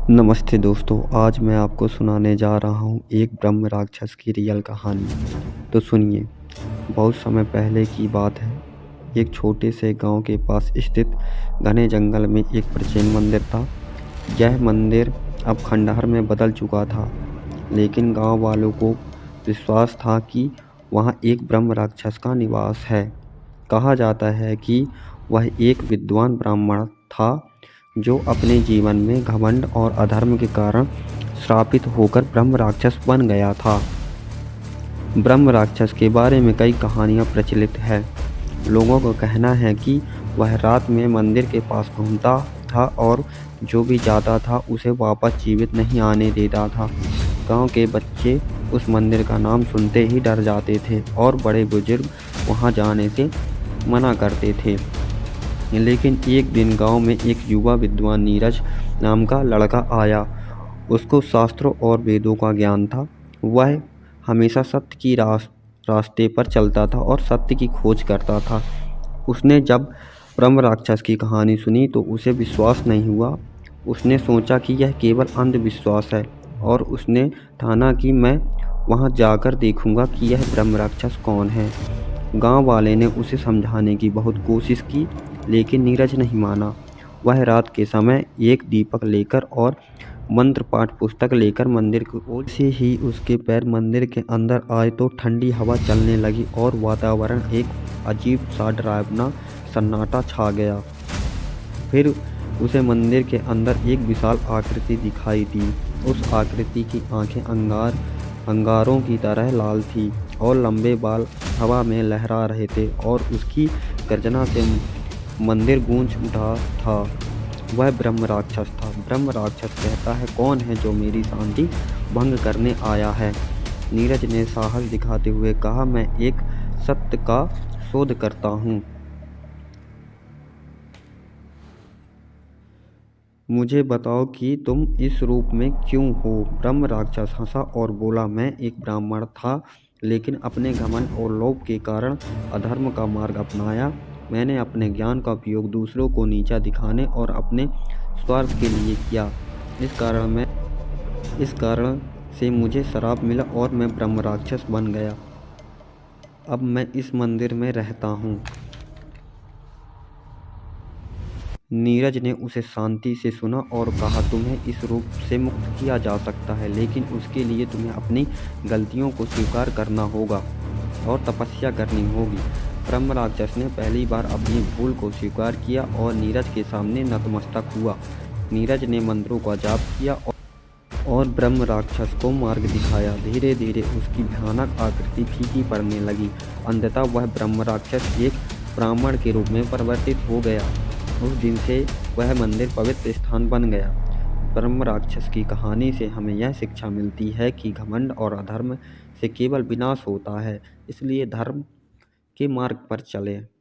नमस्ते दोस्तों, आज मैं आपको सुनाने जा रहा हूँ एक ब्रह्म राक्षस की रियल कहानी। तो सुनिए, बहुत समय पहले की बात है। एक छोटे से गांव के पास स्थित घने जंगल में एक प्राचीन मंदिर था। यह मंदिर अब खंडहर में बदल चुका था, लेकिन गांव वालों को विश्वास था कि वहाँ एक ब्रह्म राक्षस का निवास है। कहा जाता है कि वह एक विद्वान ब्राह्मण था जो अपने जीवन में घमंड और अधर्म के कारण श्रापित होकर ब्रह्म राक्षस बन गया था। ब्रह्म राक्षस के बारे में कई कहानियां प्रचलित है। लोगों का कहना है कि वह रात में मंदिर के पास घूमता था और जो भी जाता था उसे वापस जीवित नहीं आने देता था। गांव के बच्चे उस मंदिर का नाम सुनते ही डर जाते थे और बड़े बुजुर्ग वहां जाने से मना करते थे। लेकिन एक दिन गांव में एक युवा विद्वान नीरज नाम का लड़का आया। उसको शास्त्रों और वेदों का ज्ञान था। वह हमेशा सत्य की रास्ते पर चलता था और सत्य की खोज करता था। उसने जब ब्रह्म राक्षस की कहानी सुनी तो उसे विश्वास नहीं हुआ। उसने सोचा कि यह केवल अंधविश्वास है और उसने ठाना कि मैं वहां जाकर देखूंगा कि यह ब्रह्म राक्षस कौन है। गांव वाले ने उसे समझाने की बहुत कोशिश की, लेकिन नीरज नहीं माना। वह रात के समय एक दीपक लेकर और मंत्र पाठ पुस्तक लेकर मंदिर की ओर से ही उसके पैर मंदिर के अंदर आए तो ठंडी हवा चलने लगी और वातावरण एक अजीब सा डरावना सन्नाटा छा गया। फिर उसे मंदिर के अंदर एक विशाल आकृति दिखाई दी। उस आकृति की आंखें अंगारों की तरह लाल थी और लंबे बाल हवा में लहरा रहे थे और उसकी गर्जना से मंदिर गूंज उठा था। वह ब्रह्म राक्षस था। ब्रह्म राक्षस कहता है, कौन है जो मेरी शांति भंग करने आया है? नीरज ने साहस दिखाते हुए कहा, मैं एक सत्य का शोध करता हूँ। मुझे बताओ कि तुम इस रूप में क्यों हो? ब्रह्म राक्षस हंसा और बोला, मैं एक ब्राह्मण था, लेकिन अपने घमंड और लोभ के कारण अधर्म का मार्ग अपनाया। मैंने अपने ज्ञान का उपयोग दूसरों को नीचा दिखाने और अपने स्वार्थ के लिए किया। इस कारण से मुझे श्राप मिला और मैं ब्रह्म राक्षस बन गया। अब मैं इस मंदिर में रहता हूँ। नीरज ने उसे शांति से सुना और कहा, तुम्हें इस रूप से मुक्त किया जा सकता है, लेकिन उसके लिए तुम्हें अपनी गलतियों को स्वीकार करना होगा और तपस्या करनी होगी। ब्रह्म राक्षस ने पहली बार अपनी भूल को स्वीकार किया और नीरज के सामने नतमस्तक हुआ। नीरज ने मंत्रों का जाप किया और ब्रह्म राक्षस को मार्ग दिखाया। धीरे धीरे उसकी भयानक आकृति फीकी पड़ने लगी। अंततः वह ब्रह्म राक्षस एक ब्राह्मण के रूप में परिवर्तित हो गया। उस दिन से वह मंदिर पवित्र स्थान बन गया। ब्रह्म राक्षस की कहानी से हमें यह शिक्षा मिलती है कि घमंड और अधर्म से केवल विनाश होता है, इसलिए धर्म के मार्ग पर चलें।